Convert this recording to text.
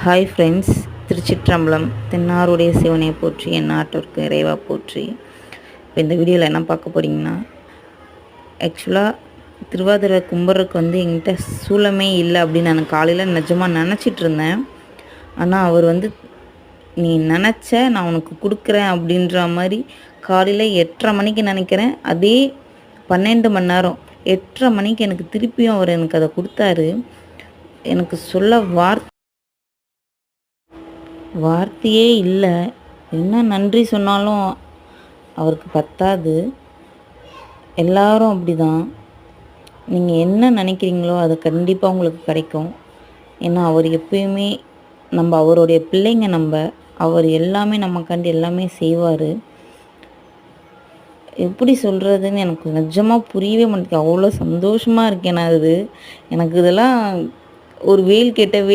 Hi friends, திருச்சிற்றம்பலம். தென்னாருடைய சிவனை போற்றி, என் நாட்டிற்கு இறைவா போற்றி. இப்போ இந்த வீடியோவில் என்ன பார்க்க போகிறீங்கன்னா, ஆக்சுவலாக திருவாதிரை கும்புறதுக்கு என்கிட்ட சூலமே இல்லை அப்படின்னு நான் காலையில் நிஜமாக நினச்சிட்டு இருந்தேன். ஆனால் அவர் நீ நினச்ச நான் உனக்கு கொடுக்குறேன் அப்படின்ற மாதிரி காலையில் 8:30 மணிக்கு நினைக்கிறேன், அதே 12 மணி நேரம் 8:30 மணிக்கு எனக்கு திருப்பியும் அவர் எனக்கு அதை கொடுத்தாரு. எனக்கு சொல்ல வார்த்தையே இல்லை. என்ன நன்றி சொன்னாலும் அவருக்கு பத்தாது. எல்லாரும் அப்படி தான். நீங்கள் என்ன நினைக்கிறீங்களோ அது கண்டிப்பாக உங்களுக்கு கிடைக்கும். ஏன்னா அவர் எப்பயுமே அவருடைய பிள்ளைங்க. அவர் எல்லாமே நமக்காண்டி எல்லாமே செய்வார். எப்படி சொல்கிறதுன்னு எனக்கு நிஜமாக புரியவே மாட்டேங்குது. அவ்வளோ சந்தோஷமாக இருக்கேன் நான். எனக்கு இதெல்லாம் ஒரு வேல் கேட்ட